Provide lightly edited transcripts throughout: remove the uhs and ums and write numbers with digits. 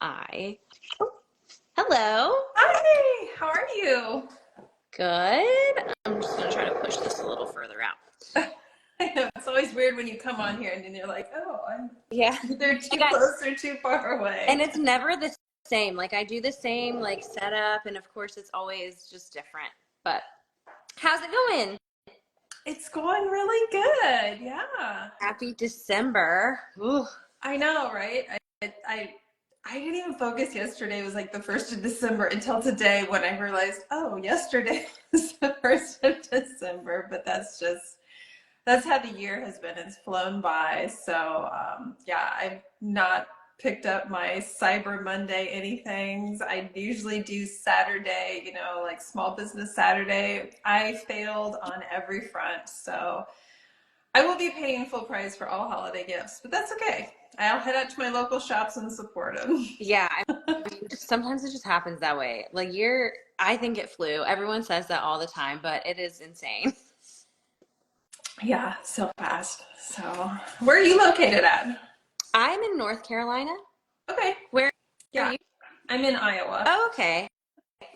I. Oh, hello. Hi, how are you? Good. I'm just gonna try to push this a little further out. I know it's always weird when you come on here and then you're like, oh, I'm Yeah. either Like too close or too far and away. it's never the same. Like I do the same like setup, and of course it's always just different. But how's it going? It's going really good. Yeah. Happy December. Ooh. I know, right? I didn't even focus yesterday. It was like the 1st of December until today when I realized, oh, yesterday was the 1st of December, but that's how the year has been. It's flown by. So, yeah, I've not picked up my Cyber Monday anythings. I usually do Saturday, like Small Business Saturday. I failed on every front. So I will be paying full price for all holiday gifts, but that's okay. I'll head out to my local shops and support them. Yeah, I mean, sometimes it just happens that way. Like I think it flew. Everyone says that all the time, but it is insane. Yeah, so fast. So, where are you located at? I'm in North Carolina. Okay. Where are Yeah, you? I'm in Iowa. Oh, okay.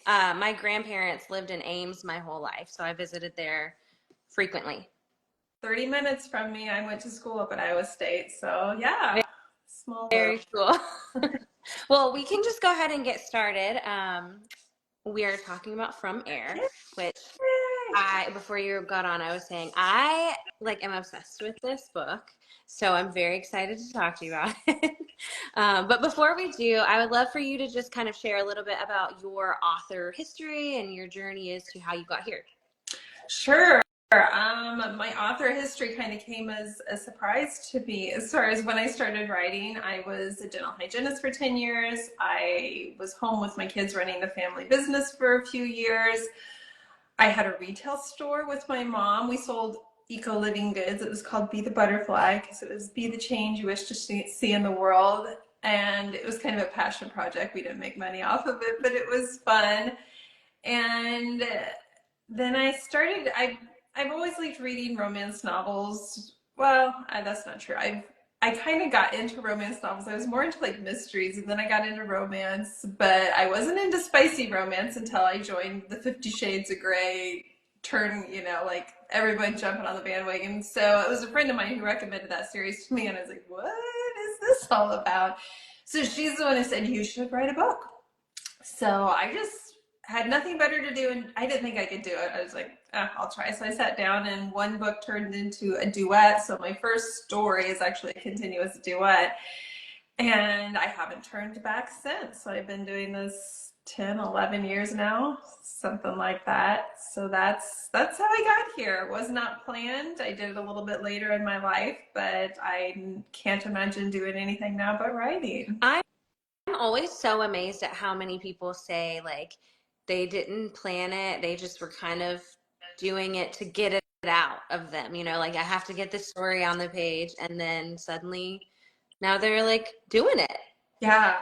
My grandparents lived in Ames my whole life, so I visited there frequently. 30 minutes from me. I went to school up at Iowa State. So, yeah, small world. Very cool. Well, we can just go ahead and get started. We are talking about From Air, which before you got on, I was saying I like am obsessed with this book, so I'm very excited to talk to you about it. But before we do, I would love for you to just kind of share a little bit about your author history and your journey as to how you got here. Sure. My author history kind of came as a surprise to me. As far as when I started writing, I was a dental hygienist for 10 years. I was home with my kids running the family business for a few years. I had a retail store with my mom. We sold eco living goods. It was called Be the Butterfly because it was be the change you wish to see in the world. And it was kind of a passion project. We didn't make money off of it, but it was fun. And then I've always liked reading romance novels. Well, that's not true. I kind of got into romance novels. I was more into like mysteries, and then I got into romance, but I wasn't into spicy romance until I joined the 50 Shades of Grey turn, like everybody jumping on the bandwagon. So it was a friend of mine who recommended that series to me, and I was like, what is this all about? So she's the one who said, you should write a book. So I just had nothing better to do, and I didn't think I could do it. I was like, I'll try. So I sat down, and one book turned into a duet. So my first story is actually a continuous duet, and I haven't turned back since. So I've been doing this 10, 11 years now, something like that. So that's how I got here. It was not planned. I did it a little bit later in my life, but I can't imagine doing anything now but writing. I'm always so amazed at how many people say like they didn't plan it, they just were kind of doing it to get it out of them, like I have to get this story on the page, and then suddenly now they're like doing it. Yeah.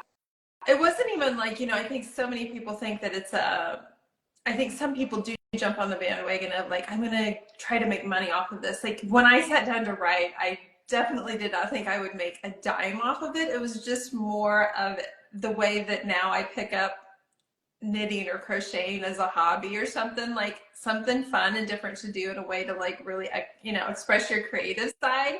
It wasn't even like, I think so many people think that I think some people do jump on the bandwagon of like, I'm going to try to make money off of this. Like when I sat down to write, I definitely did not think I would make a dime off of it. It was just more of the way that now I pick up knitting or crocheting as a hobby or something, like something fun and different to do in a way to like really, express your creative side.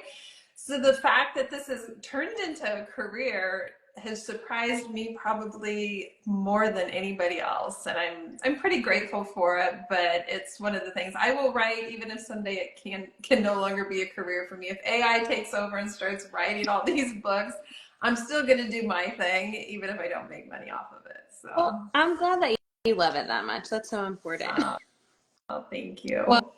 So the fact that this has turned into a career has surprised me probably more than anybody else, and I'm pretty grateful for it. But it's one of the things I will write even if someday it can no longer be a career for me. If AI takes over and starts writing all these books, I'm still going to do my thing even if I don't make money off of it. So, Well, I'm glad that you love it that much. That's so important. oh, thank Well,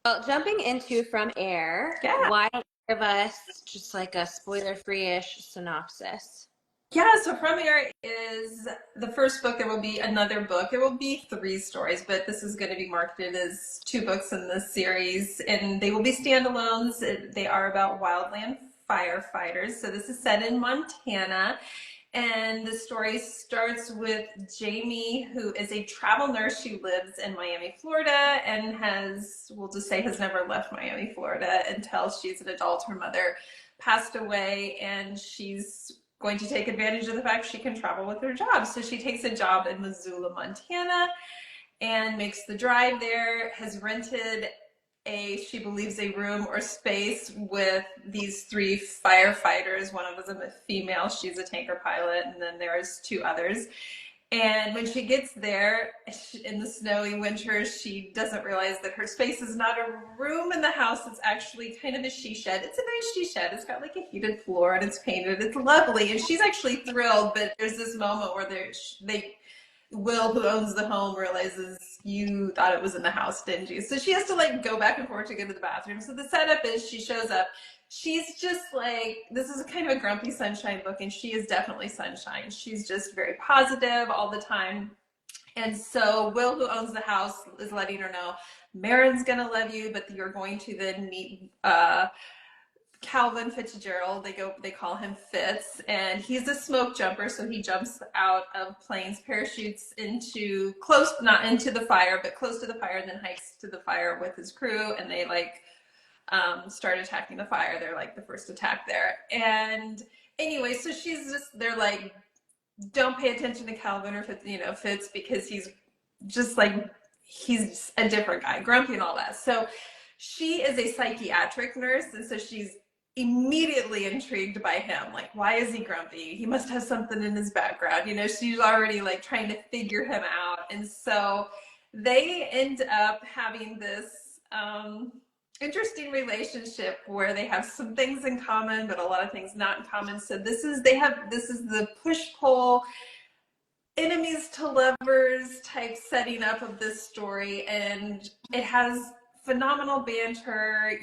you. jumping into From Air, Yeah. why don't you give us just like a spoiler-free-ish synopsis? Yeah, so From Air is the first book. There will be another book. There will be 3 stories, but this is going to be marketed as 2 books in this series, and they will be standalones. They are about wildland firefighters. So this is set in Montana, and the story starts with Jamie, who is a travel nurse. She lives in Miami, Florida, and we'll just say, has never left Miami, Florida until she's an adult. Her mother passed away, and she's going to take advantage of the fact she can travel with her job. So she takes a job in Missoula, Montana, and makes the drive there, has rented she believes a room or space with these three firefighters. One of them is a female, she's a tanker pilot, and then there's two others. And when she gets there in the snowy winter, she doesn't realize that her space is not a room in the house. It's actually kind of a she shed. It's a nice she shed. It's got like a heated floor and it's painted. It's lovely. And she's actually thrilled, but there's this moment where Will, who owns the home, realizes you thought it was in the house, didn't you? So she has to like go back and forth to go to the bathroom. So the setup is she shows up. She's just like, this is kind of a grumpy sunshine book, and she is definitely sunshine. She's just very positive all the time. And so Will, who owns the house, is letting her know, Marin's gonna love you, but you're going to then meet Calvin Fitzgerald. They call him Fitz, and he's a smoke jumper, so he jumps out of planes, parachutes into not into the fire, but close to the fire, and then hikes to the fire with his crew, and they like start attacking the fire. They're like the first attack there. And anyway, so they're like, don't pay attention to Calvin or Fitz, because he's just like, he's a different guy, grumpy and all that. So she is a psychiatric nurse, and so she's immediately intrigued by him. Like, why is he grumpy? He must have something in his background. She's already like trying to figure him out. And so they end up having this interesting relationship where they have some things in common, but a lot of things not in common. So this is the push-pull, enemies to lovers type setting up of this story, and it has phenomenal banter.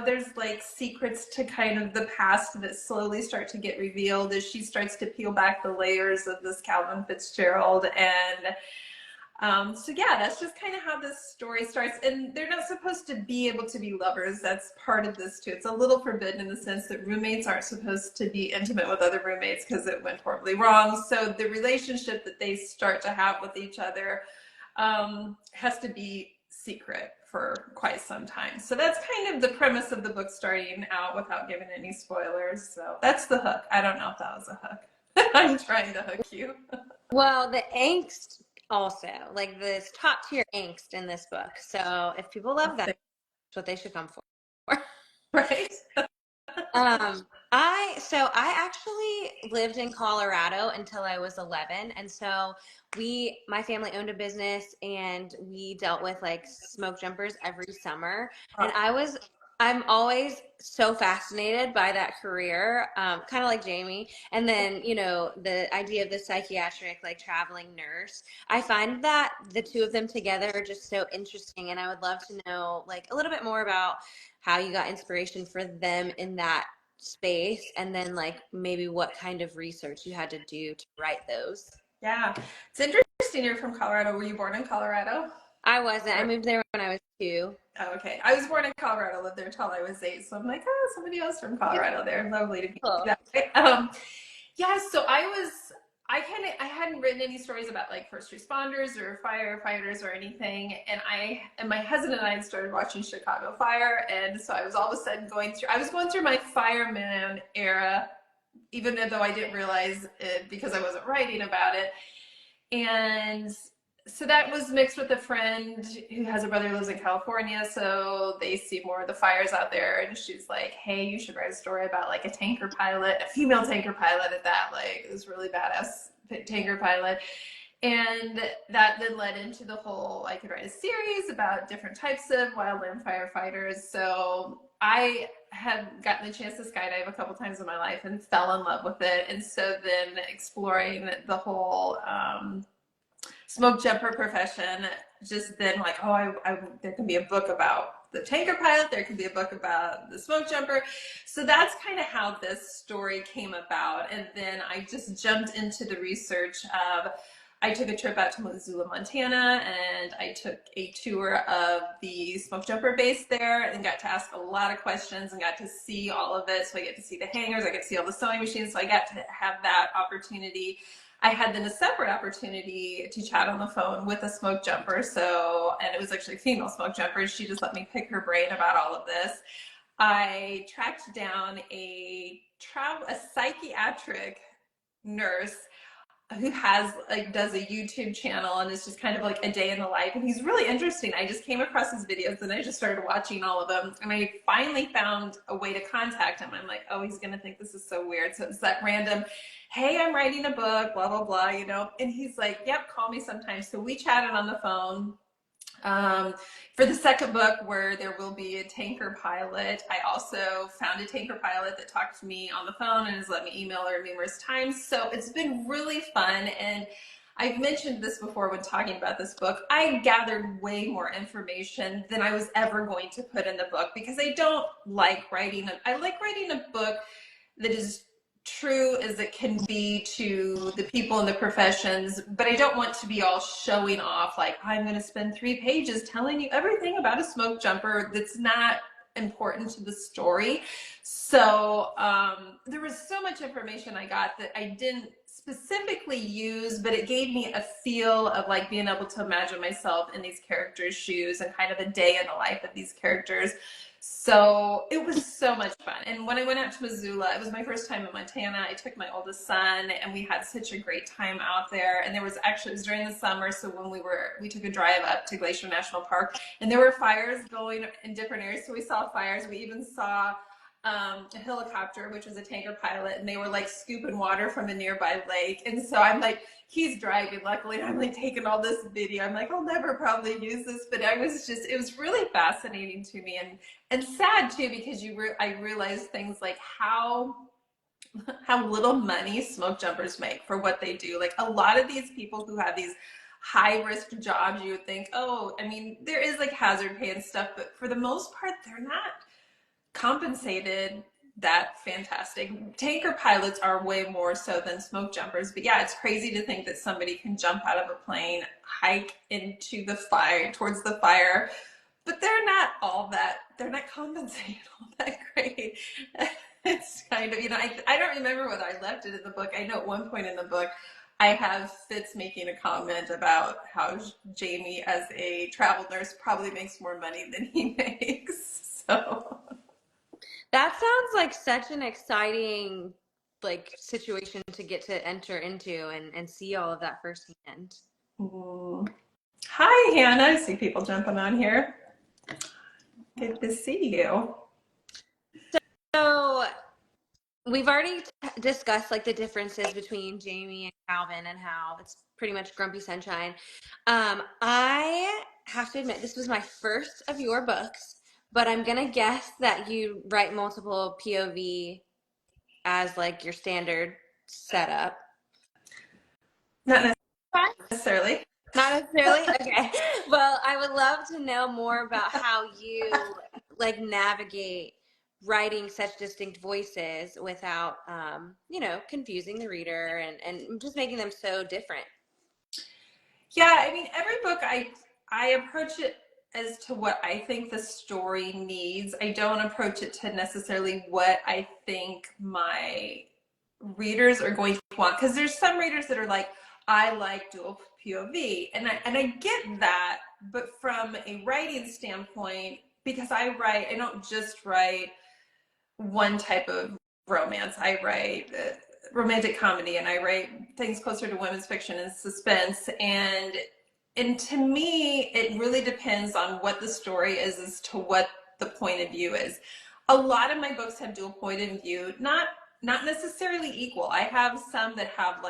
There's like secrets to kind of the past that slowly start to get revealed as she starts to peel back the layers of this Calvin Fitzgerald. And so yeah, that's just kind of how this story starts. And they're not supposed to be able to be lovers. That's part of this too. It's a little forbidden in the sense that roommates aren't supposed to be intimate with other roommates because it went horribly wrong. So the relationship that they start to have with each other has to be secret for quite some time. So that's kind of the premise of the book starting out without giving any spoilers. So that's the hook. I don't know if that was a hook. I'm trying to hook you. Well, the angst also, like this top tier angst in this book. So if people love that, that's what they should come for. Right? I actually lived in Colorado until I was 11, and so my family owned a business, and we dealt with like smoke jumpers every summer, and I'm always so fascinated by that career, kind of like Jamie. And then, the idea of the psychiatric, like traveling nurse. I find that the two of them together are just so interesting, and I would love to know like a little bit more about how you got inspiration for them in that space, and then like maybe what kind of research you had to do to write those. Yeah, it's interesting. You're from Colorado. Were you born in Colorado? I wasn't. I moved there when I was 2. Oh, okay. I was born in Colorado, lived there until I was 8. So I'm like, oh, somebody else from Colorado there. Lovely to meet you. That way. Yeah, so I hadn't written any stories about like first responders or firefighters or anything. And my husband and I had started watching Chicago Fire. And so I was all of a sudden going through my fireman era, even though I didn't realize it because I wasn't writing about it. And so that was mixed with a friend who has a brother who lives in California, so they see more of the fires out there, and she's like, hey, you should write a story about like a tanker pilot, a female tanker pilot at that, like this really badass tanker pilot. And that then led into the whole, I could write a series about different types of wildland firefighters. So I have gotten the chance to skydive a couple times in my life and fell in love with it. And so then exploring the whole smoke jumper profession, just then like, there can be a book about the tanker pilot, there can be a book about the smoke jumper. So that's kind of how this story came about. And then I just jumped into the research of, I took a trip out to Missoula, Montana, and I took a tour of the smoke jumper base there and got to ask a lot of questions and got to see all of it. So I get to see the hangars, I get to see all the sewing machines. So I got to have that opportunity. I had then a separate opportunity to chat on the phone with a smoke jumper. And it was actually a female smoke jumper, and she just let me pick her brain about all of this. I tracked down a psychiatric nurse who does a YouTube channel, and it's just kind of like a day in the life, and he's really interesting. I just came across his videos and I just started watching all of them, and I finally found a way to contact him. I'm like, oh, he's gonna think this is so weird. So it's that random, hey, I'm writing a book, blah blah blah, and he's like, yep, call me sometime. So we chatted on the phone. For the second book, where there will be a tanker pilot, I also found a tanker pilot that talked to me on the phone and has let me email her numerous times. So it's been really fun. And I've mentioned this before when talking about this book. I gathered way more information than I was ever going to put in the book, because I don't like writing. I like writing a book that is true as it can be to the people in the professions, but I don't want to be all showing off like, I'm going to spend 3 pages telling you everything about a smoke jumper that's not important to the story. So there was so much information I got that I didn't specifically use, but it gave me a feel of like being able to imagine myself in these characters' shoes and kind of a day in the life of these characters. So it was so much fun. And when I went out to Missoula, it was my first time in Montana. I took my oldest son, and we had such a great time out there. And it was during the summer. So when we took a drive up to Glacier National Park, and there were fires going in different areas. So we saw fires. We even saw a helicopter, which was a tanker pilot, and they were like scooping water from a nearby lake. And so I'm like, he's driving, luckily, and I'm like taking all this video. I'm like, I'll never probably use this, but it was really fascinating to me, and sad too, because I realized things like how little money smoke jumpers make for what they do. Like, a lot of these people who have these high risk jobs, you would think, oh, I mean, there is like hazard pay and stuff, but for the most part, they're not compensated that fantastic. Tanker pilots are way more so than smoke jumpers, but yeah, it's crazy to think that somebody can jump out of a plane, hike into the fire, towards the fire, but they're not compensated all that great. It's kind of, I don't remember whether I left it in the book. I know at one point in the book, I have Fitz making a comment about how Jamie, as a travel nurse, probably makes more money than he makes. So That sounds like such an exciting situation to get to enter into and see all of that firsthand. Hi, Hannah. I see people jumping on here. Good to see you. So we've already discussed the differences between Jamie and Calvin and how it's pretty much Grumpy Sunshine. I have to admit, this was my first of your books, but I'm gonna guess that you write multiple POV as your standard setup. Not necessarily. Not necessarily? Okay. Well, I would love to know more about how you navigate writing such distinct voices without confusing the reader and just making them so different. Yeah, I mean, every book I approach it as to what I think the story needs. I don't approach it to necessarily what I think my readers are going to want, because there's some readers that are like, I like dual POV, and I get that, but from a writing standpoint, because I don't just write one type of romance. I write romantic comedy, and I write things closer to women's fiction and suspense, and to me, it really depends on what the story is as to what the point of view is. A lot of my books have dual point of view, not necessarily equal. I have some that have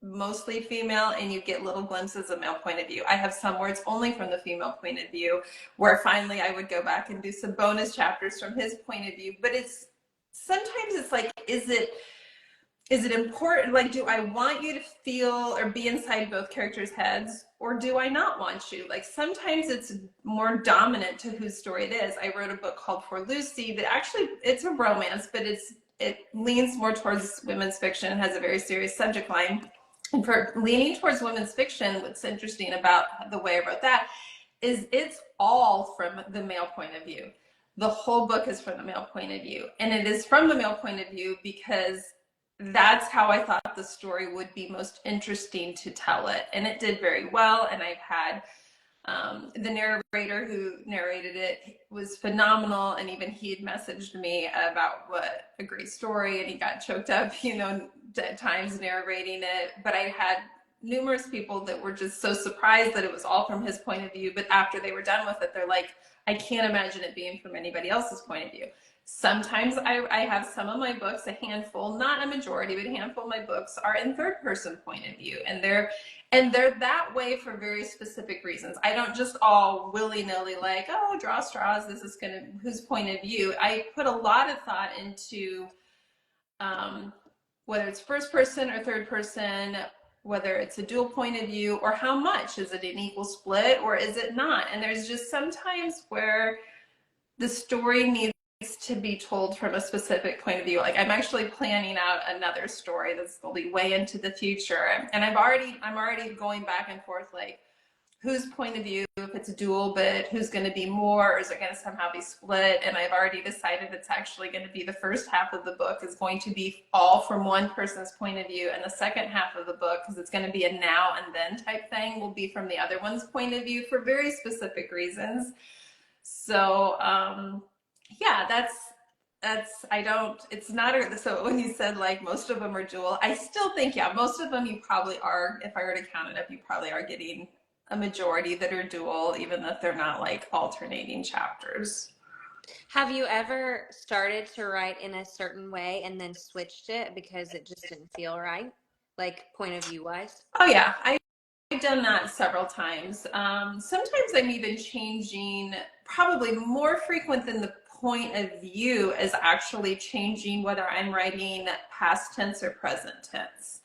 mostly female, and you get little glimpses of male point of view. I have some where it's only from the female point of view, where finally I would go back and do some bonus chapters from his point of view. But sometimes it's like, is it important? Do I want you to feel or be inside both characters' heads, or do I not want you? Sometimes it's more dominant to whose story it is. I wrote a book called For Lucy that actually, it's a romance, but it leans more towards women's fiction, has a very serious subject line. And for leaning towards women's fiction, what's interesting about the way I wrote that is it's all from the male point of view. The whole book is from the male point of view. And it is from the male point of view because that's how I thought the story would be most interesting to tell it. And it did very well. And I've had The narrator who narrated it was phenomenal, and even he had messaged me about what a great story, and he got choked up, at times narrating it. But I had numerous people that were just so surprised that it was all from his point of view. But after they were done with it, they're like, I can't imagine it being from anybody else's point of view. Sometimes I have some of my books, a handful, not a majority, but a handful of my books are in third person point of view. And they're that way for very specific reasons. I don't just all willy-nilly like, oh, draw straws, this is gonna, whose point of view. I put a lot of thought into whether it's first person or third person, whether it's a dual point of view, or how much. Is it an equal split or is it not? And there's just sometimes where the story needs to be told from a specific point of view. Like I'm actually planning out another story that's going to be way into the future, and I'm already going back and forth, like whose point of view, if it's a dual, but who's going to be more, or is it going to somehow be split? And I've already decided it's actually going to be the first half of the book is going to be all from one person's point of view, and the second half of the book, because it's going to be a now and then type thing, will be from the other one's point of view for very specific reasons. So yeah, it's not, so when you said like most of them are dual, I still think, yeah, most of them you probably are, if I were to count it up, you probably are getting a majority that are dual, even if they're not like alternating chapters. Have you ever started to write in a certain way and then switched it because it just didn't feel right? Like point of view wise? Oh yeah, I've done that several times. Sometimes I'm even changing, probably more frequent than the point of view is actually changing whether I'm writing past tense or present tense.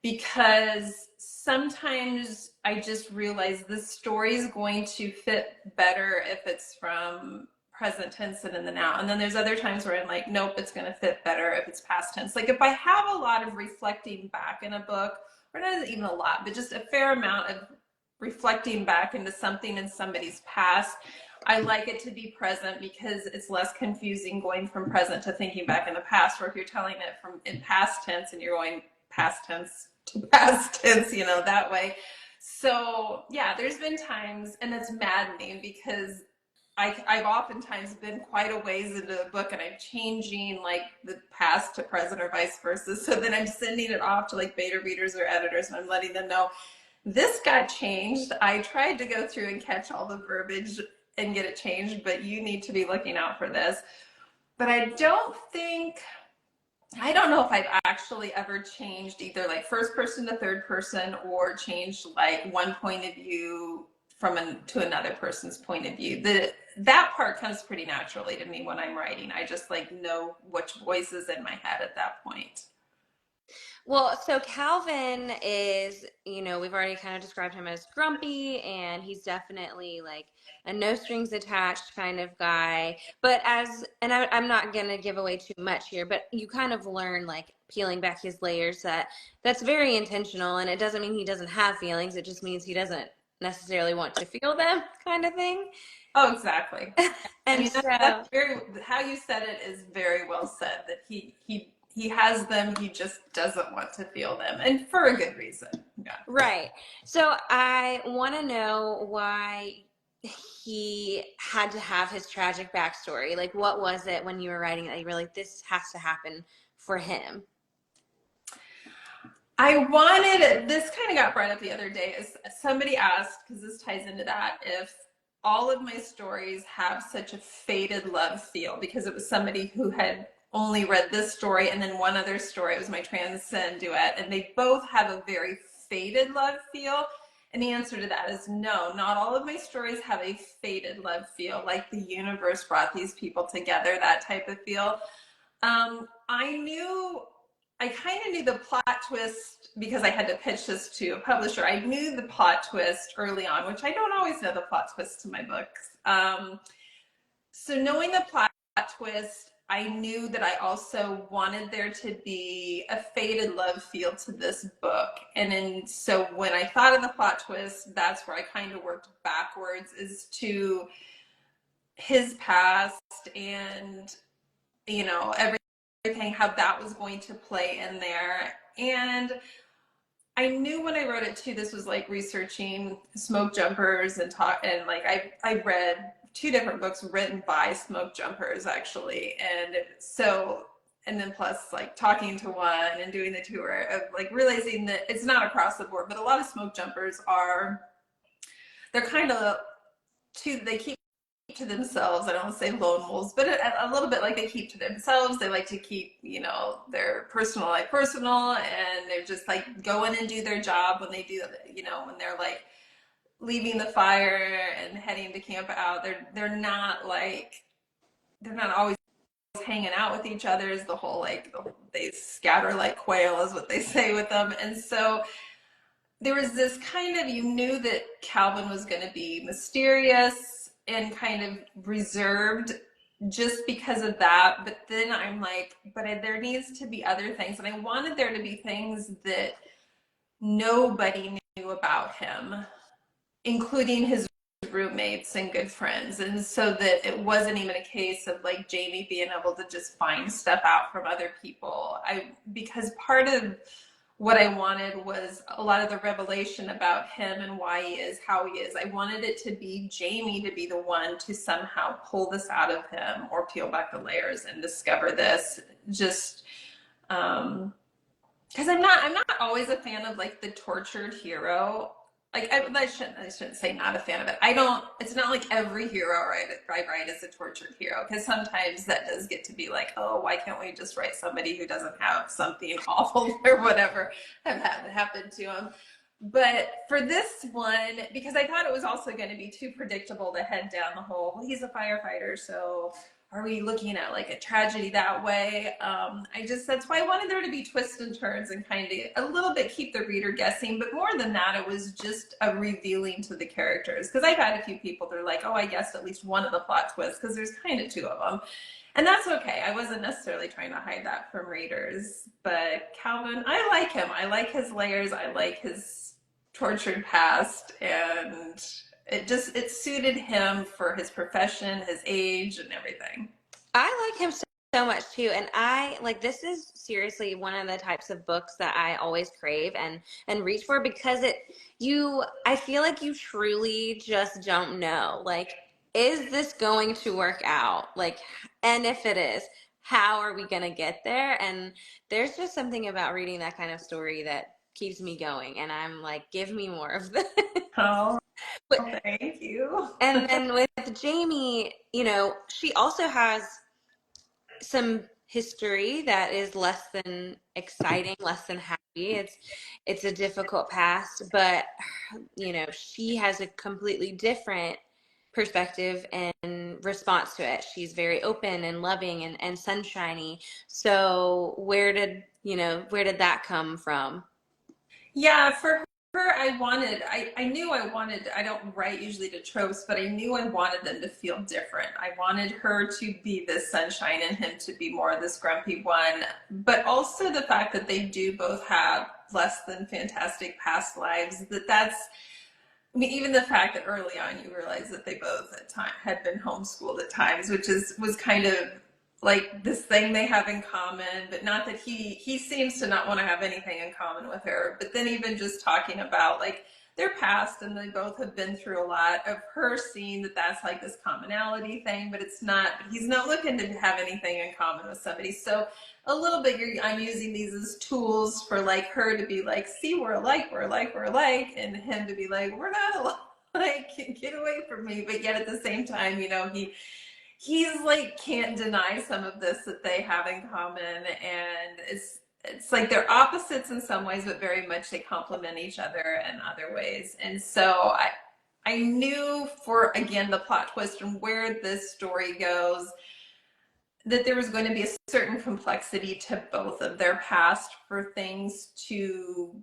Because sometimes I just realize this story is going to fit better if it's from present tense and in the now. And then there's other times where I'm like, nope, it's going to fit better if it's past tense. Like if I have a lot of reflecting back in a book, or not even a lot, but just a fair amount of reflecting back into something in somebody's past, I like it to be present because it's less confusing going from present to thinking back in the past, or if you're telling it from in past tense and you're going past tense to past tense, that way. So yeah, there's been times, and it's maddening because I've oftentimes been quite a ways into the book and I'm changing like the past to present or vice versa. So then I'm sending it off to like beta readers or editors, and I'm letting them know this got changed. I tried to go through and catch all the verbiage and get it changed, but you need to be looking out for this. But I don't know if I've actually ever changed either like first person to third person, or changed like one point of view to another person's point of view. That part comes pretty naturally to me when I'm writing. I just like know which voice is in my head at that point. Well, so Calvin is, we've already kind of described him as grumpy, and he's definitely like a no strings attached kind of guy. But I'm not going to give away too much here, but you kind of learn like peeling back his layers that's very intentional, and it doesn't mean he doesn't have feelings. It just means he doesn't necessarily want to feel them kind of thing. Oh, exactly. I And mean, so, that's very, how you said it is very well said, that he has them, he just doesn't want to feel them, and for a good reason. Yeah. right. So I want to know why he had to have his tragic backstory. Like, what was it when you were writing that you were like, this has to happen for him? This kind of got brought up the other day, is somebody asked, because this ties into that, if all of my stories have such a faded love feel, because it was somebody who had only read this story and then one other story. It was my Transcend duet, and they both have a very faded love feel. And the answer to that is no, not all of my stories have a faded love feel, like the universe brought these people together, that type of feel. I kind of knew the plot twist because I had to pitch this to a publisher. I knew the plot twist early on, which I don't always know the plot twists to my books. So knowing the plot twist, I knew that I also wanted there to be a faded love feel to this book. So when I thought of the plot twist, that's where I kind of worked backwards, is to his past and, everything, how that was going to play in there. And I knew when I wrote it too, this was like researching smoke jumpers and talk, and like I read two different books written by smoke jumpers actually. And so, and then plus like talking to one and doing the tour of like realizing that it's not across the board, but a lot of smoke jumpers are, they're kind of too, they keep to themselves. I don't want to say lone wolves, but a little bit like they keep to themselves. They like to keep, you know, their personal life personal, and they're just like go in and do their job when they do, you know, when they're like leaving the fire and heading to camp out. They're not like, they're not always hanging out with each other. Is the whole like they scatter like quail is what they say with them. And so there was this kind of, you knew that Calvin was going to be mysterious and kind of reserved just because of that. But then I'm like, but there needs to be other things. And I wanted there to be things that nobody knew about him, including his roommates and good friends. And so that it wasn't even a case of like Jamie being able to just find stuff out from other people. Because part of what I wanted was a lot of the revelation about him and why he is how he is. I wanted it to be Jamie to be the one to somehow pull this out of him or peel back the layers and discover this. Just because I'm not always a fan of like the tortured hero. Like I shouldn't say not a fan of it. I don't. It's not like every hero I write is a tortured hero, because sometimes that does get to be like, oh, why can't we just write somebody who doesn't have something awful or whatever have happened to him? But for this one, because I thought it was also going to be too predictable to head down the whole, well, he's a firefighter, so are we looking at like a tragedy that way? That's why I wanted there to be twists and turns and kind of a little bit keep the reader guessing. But more than that, it was just a revealing to the characters. Because I've had a few people that are like, oh, I guessed at least one of the plot twists, because there's kind of two of them. And that's okay. I wasn't necessarily trying to hide that from readers. But Calvin, I like him. I like his layers. I like his tortured past. And it suited him for his profession, his age, and everything. I like him so much too. And I like, this is seriously one of the types of books that I always crave and reach for, because I feel like you truly just don't know. Like, is this going to work out? Like, and if it is, how are we going to get there? And there's just something about reading that kind of story that keeps me going. And I'm like, give me more of this. Oh, But, thank you. and then with Jamie, she also has some history that is less than exciting, less than happy. It's a difficult past, but she has a completely different perspective and response to it. She's very open and loving and sunshiny. So where did that come from? Yeah, for her, I knew I wanted, I don't write usually to tropes, but I knew I wanted them to feel different. I wanted her to be this sunshine and him to be more of this grumpy one, but also the fact that they do both have less than fantastic past lives, I mean, even the fact that early on you realize that they both at time had been homeschooled at times, was kind of like this thing they have in common, but not that he seems to not want to have anything in common with her. But then even just talking about like their past, and they both have been through a lot, of her seeing that that's like this commonality thing, but it's not, he's not looking to have anything in common with somebody. So a little bit I'm using these as tools for like her to be like, see, we're alike, we're alike, we're alike, and him to be like, we're not alike, like, get away from me. But yet at the same time, he's like can't deny some of this that they have in common. And it's like they're opposites in some ways, but very much they complement each other in other ways. And so I knew, for again the plot twist and where this story goes, that there was going to be a certain complexity to both of their past for things to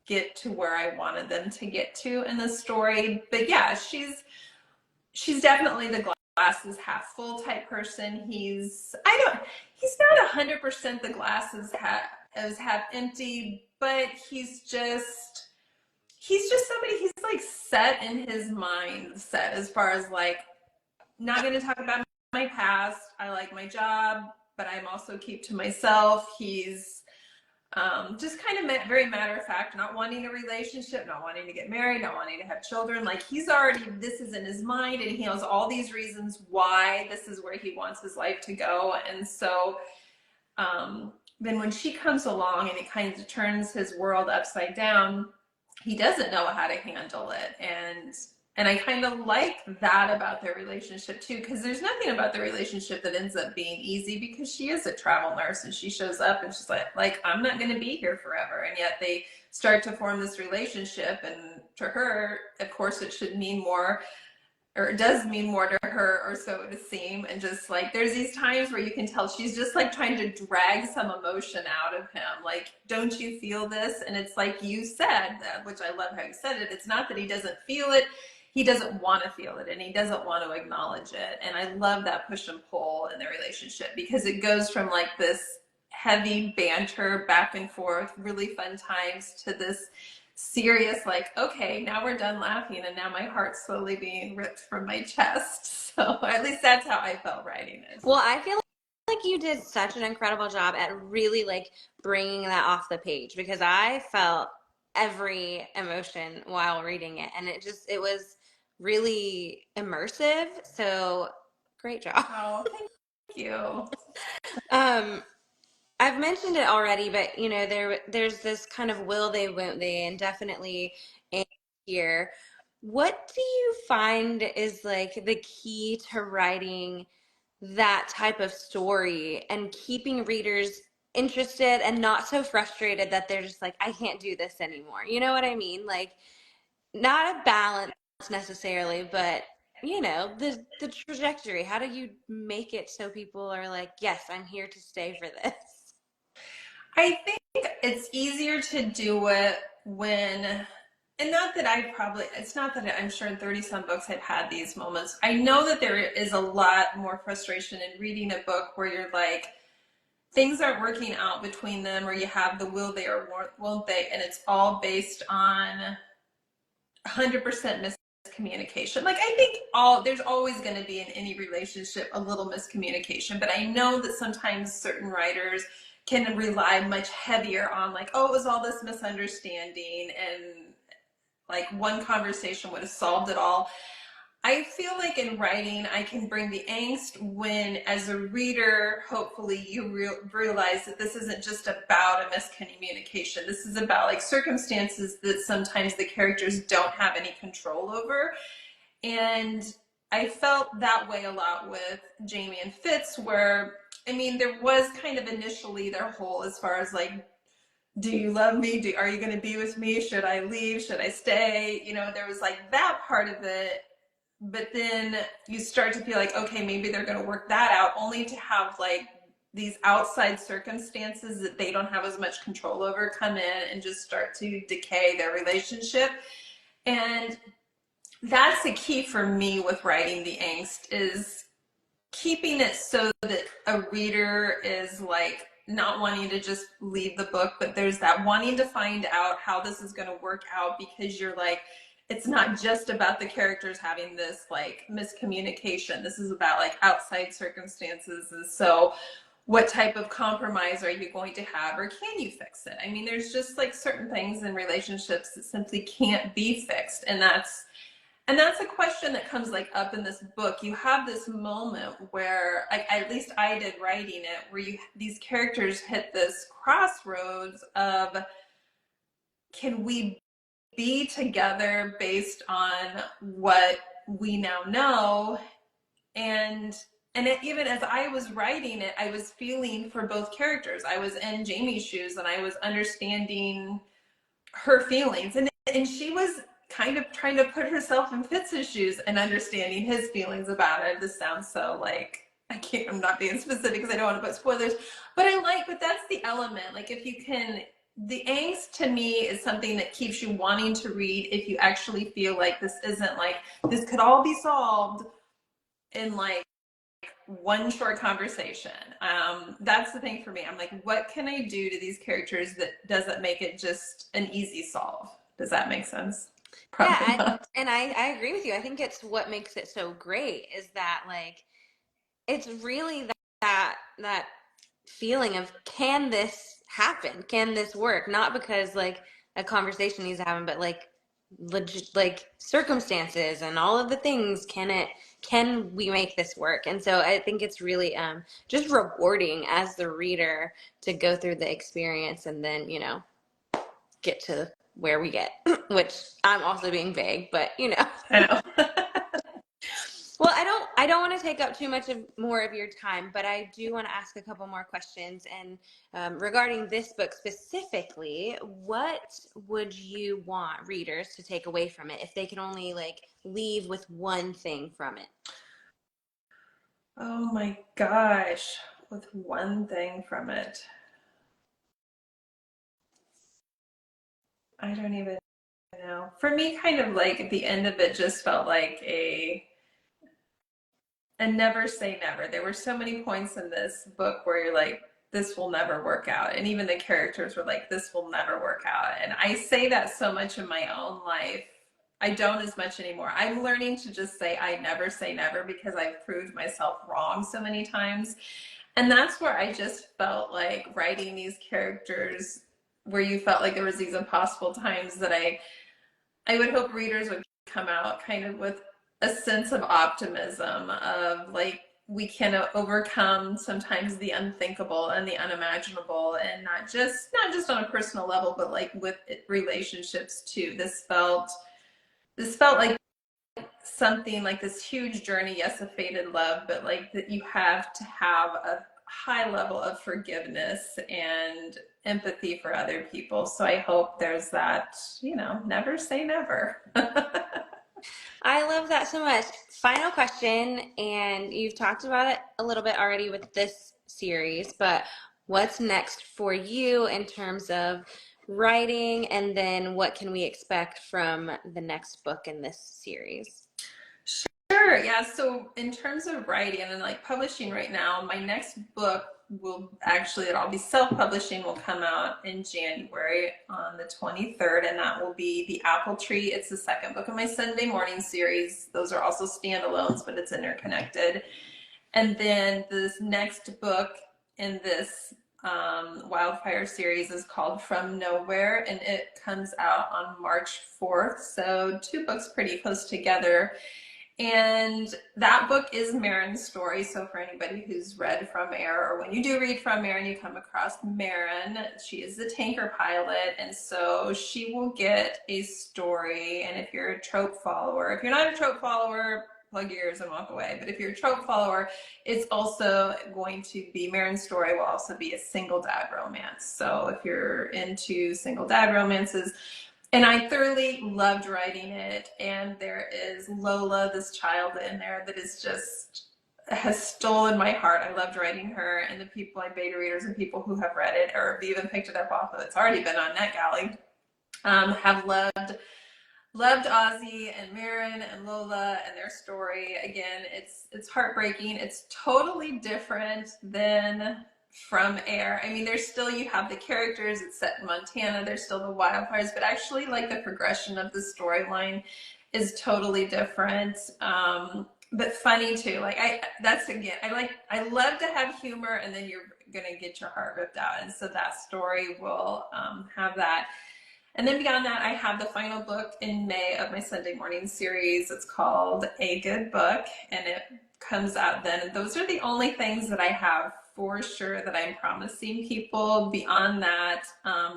get to where I wanted them to get to in the story. But yeah, she's definitely the glass is half full type person. He's not 100% the glass is half empty, but he's just somebody, he's like set in his mindset as far as like, not going to talk about my past. I like my job, but I'm also keep to myself. He's just kind of very matter of fact, not wanting a relationship, not wanting to get married, not wanting to have children. Like he's already, this is in his mind, and he has all these reasons why this is where he wants his life to go. And so then when she comes along and it kind of turns his world upside down, he doesn't know how to handle it. And I kind of like that about their relationship too, because there's nothing about the relationship that ends up being easy, because she is a travel nurse and she shows up and she's like I'm not going to be here forever. And yet they start to form this relationship, and to her, of course, it should mean more, or it does mean more to her, or so it would seem. And just like there's these times where you can tell she's just like trying to drag some emotion out of him, like, don't you feel this? And it's like you said, which I love how you said it, it's not that he doesn't feel it, he doesn't want to feel it, and he doesn't want to acknowledge it. And I love that push and pull in their relationship, because it goes from like this heavy banter back and forth, really fun times, to this serious, like, okay, now we're done laughing and now my heart's slowly being ripped from my chest. So at least that's how I felt writing it. Well, I feel like you did such an incredible job at really like bringing that off the page, because I felt every emotion while reading it, and it was really immersive. So great job. Oh, thank you. Um, I've mentioned it already, but you know, there's this kind of will they, won't they, and definitely in here. What do you find is like the key to writing that type of story and keeping readers interested and not so frustrated that they're just like, I can't do this anymore? You know what I mean? Like, not a balance necessarily, but you know, the trajectory. How do you make it so people are like, yes, I'm here to stay for this? I think it's easier to do it when, and not that I probably, it's not that I'm sure in 30 some books I've had these moments. I know that there is a lot more frustration in reading a book where you're like, things aren't working out between them, or you have the will they or won't they, and it's all based on 100% miscommunication. Like I think there's always going to be in any relationship a little miscommunication, but I know that sometimes certain writers can rely much heavier on like, oh, it was all this misunderstanding, and like one conversation would have solved it all. I feel like in writing, I can bring the angst when, as a reader, hopefully you realize that this isn't just about a miscommunication. This is about like circumstances that sometimes the characters don't have any control over. And I felt that way a lot with Jamie and Fitz, where, I mean, there was kind of initially their whole, as far as like, do you love me? Are you going to be with me? Should I leave? Should I stay? You know, there was like that part of it. But then you start to feel like, okay, maybe they're going to work that out, only to have like these outside circumstances that they don't have as much control over come in and just start to decay their relationship. And that's the key for me with writing the angst, is keeping it so that a reader is like not wanting to just leave the book, but there's that wanting to find out how this is going to work out, because you're like, it's not just about the characters having this like miscommunication. This is about like outside circumstances. And so what type of compromise are you going to have, or can you fix it? I mean, there's just like certain things in relationships that simply can't be fixed. And that's a question that comes like up in this book. You have this moment where, like, at least I did writing it, where these characters hit this crossroads of, can we be together based on what we now know? And even as I was writing it, I was feeling for both characters. I was in Jamie's shoes and I was understanding her feelings, and she was kind of trying to put herself in Fitz's shoes and understanding his feelings about it. This sounds so like, I'm not being specific because I don't want to put spoilers, but that's the element. Like, if you can, the angst to me is something that keeps you wanting to read if you actually feel like this isn't like, this could all be solved in like one short conversation. That's the thing for me. I'm like, what can I do to these characters that doesn't make it just an easy solve? Does that make sense? Probably Yeah, not. and I agree with you. I think it's what makes it so great is that like it's really that feeling of, can this happen? Can this work? Not because like a conversation needs to happen, but like legit, like circumstances and all of the things. Can we make this work? And so I think it's really just rewarding as the reader to go through the experience and then, get to where we get, which I'm also being vague, but I know. Well, I don't want to take up too much of more of your time, but I do want to ask a couple more questions. And regarding this book specifically, what would you want readers to take away from it if they could only like leave with one thing from it? Oh my gosh, with one thing from it. I don't even know. For me, kind of like at the end of it just felt like a never say never. There were so many points in this book where you're like, this will never work out. And even the characters were like, this will never work out. And I say that so much in my own life. I don't as much anymore. I'm learning to just say, I never say never because I've proved myself wrong so many times. And that's where I just felt like writing these characters where you felt like there was these impossible times that I would hope readers would come out kind of with a sense of optimism of like we can overcome sometimes the unthinkable and the unimaginable, and not just on a personal level but like with relationships too. This felt like something like this huge journey, yes, a fated love, but like that you have to have a high level of forgiveness and empathy for other people. So I hope there's that, never say never. I love that so much. Final question, and you've talked about it a little bit already with this series, but what's next for you in terms of writing, and then what can we expect from the next book in this series? Sure, yeah. So in terms of writing and like publishing right now, my next book it'll be self-publishing, will come out in January on the 23rd, and that will be The Apple Tree. It's the second book of my Sunday morning series. Those are also standalones, but it's interconnected. And then this next book in this Wildfire series is called From Nowhere, and it comes out on March 4th. So two books pretty close together. And that book is Marin's story. So for anybody who's read From Air, or when you do read From Air and you come across Marin, she is the tanker pilot. And so she will get a story. And if you're a trope follower, if you're not a trope follower, plug your ears and walk away. But if you're a trope follower, it's also going to be, Marin's story will also be a single dad romance. So if you're into single dad romances, and I thoroughly loved writing it. And there is Lola, this child in there that is just has stolen my heart. I loved writing her, and the people, like beta readers and people who have read it or have even picked it up off of it's already been on NetGalley, have loved Ozzy and Marin and Lola and their story. Again, it's heartbreaking. It's totally different than From Air. I mean, there's still, you have the characters, it's set in Montana, there's still the wildfires, but actually like the progression of the storyline is totally different. But funny too. Like I love to have humor, and then you're gonna get your heart ripped out. And so that story will have that. And then beyond that, I have the final book in May of my Sunday morning series. It's called A Good Book, and it comes out then. And those are the only things that I have for sure that I'm promising people. Beyond that,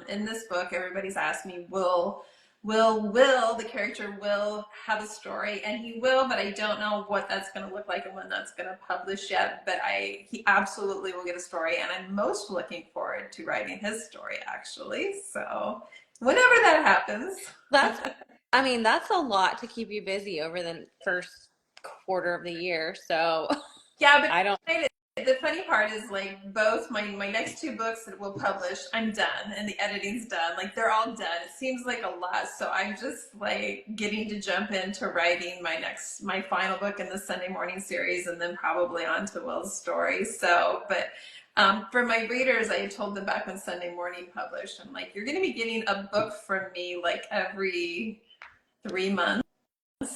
in this book, everybody's asked me, will the character will have a story? And he will, but I don't know what that's going to look like and when that's going to publish yet. But he absolutely will get a story, and I'm most looking forward to writing his story, actually. So whenever that happens. That's a lot to keep you busy over the first quarter of the year. So Yeah, but I don't. the funny part is like both my next two books that we'll publish, I'm done and the editing's done. Like they're all done. It seems like a lot. So I'm just like getting to jump into writing my final book in the Sunday morning series, and then probably on to Will's story. So, but for my readers, I told them back when Sunday Morning published, I'm like, you're going to be getting a book from me like every 3 months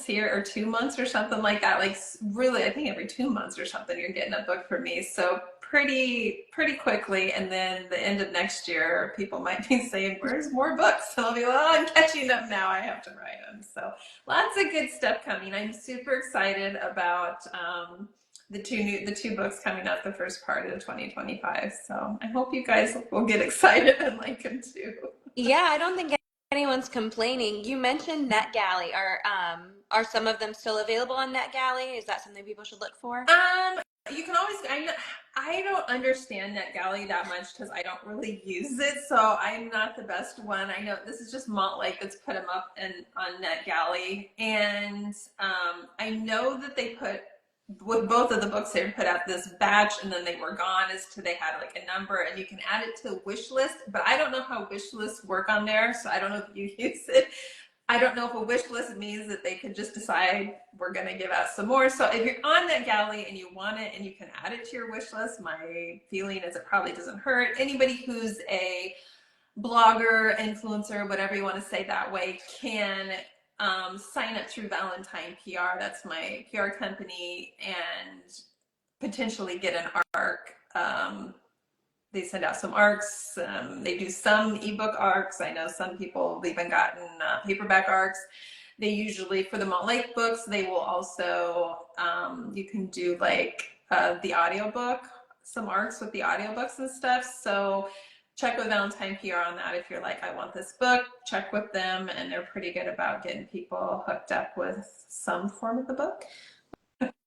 here, or 2 months or something like that. Like really, I think every 2 months or something you're getting a book from me. So pretty quickly, and then the end of next year, people might be saying, "Where's more books?" And I'll be, "Well, I'm catching up now. I have to write them." So lots of good stuff coming. I'm super excited about the two books coming up the first part of 2025. So I hope you guys will get excited and like them too. Yeah, I don't think anyone's complaining. You mentioned NetGalley. Are some of them still available on NetGalley? Is that something people should look for? You can always, I don't understand NetGalley that much because I don't really use it, so I'm not the best one. I know this is just Montlake that's put them up on NetGalley, and I know that they put, with both of the books, they put out this batch and then they were gone as to they had like a number and you can add it to wish list, but I don't know how wish lists work on there, so I don't know if you use it. I don't know if a wish list means that they could just decide we're going to give out some more. So if you're on that galley and you want it and you can add it to your wish list, my feeling is it probably doesn't hurt. Anybody who's a blogger, influencer, whatever you want to say that way, can sign up through Valentine PR. That's my PR company, and potentially get an ARC. They send out some ARCs. They do some ebook ARCs. I know some people have even gotten paperback ARCs. They usually, for the Montlake books, they will also, you can do like the audiobook, some ARCs with the audiobooks and stuff. So check with Valentine PR on that. If you're like, I want this book, check with them, and they're pretty good about getting people hooked up with some form of the book.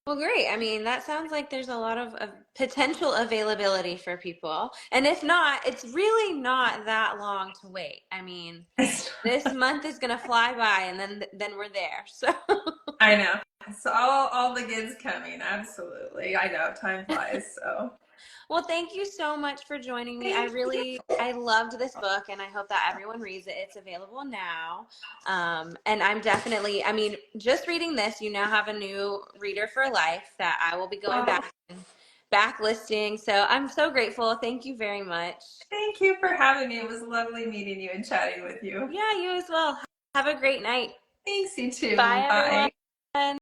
Well, great. I mean, that sounds like there's a lot of potential availability for people. And if not, it's really not that long to wait. I mean, this month is going to fly by and then we're there. So I know. So all the goods coming. Absolutely. I know. Time flies. So well, thank you so much for joining me. thank you. I loved this book and I hope that everyone reads it. It's available now. And I'm definitely, I mean, just reading this, you now have a new reader for life that I will be going Oh, back and backlisting. So I'm so grateful. Thank you very much. thank you for having me. It was lovely meeting you and chatting with you. Yeah, you as well. Have a great night. Thanks, you too. Bye, Bye. everyone.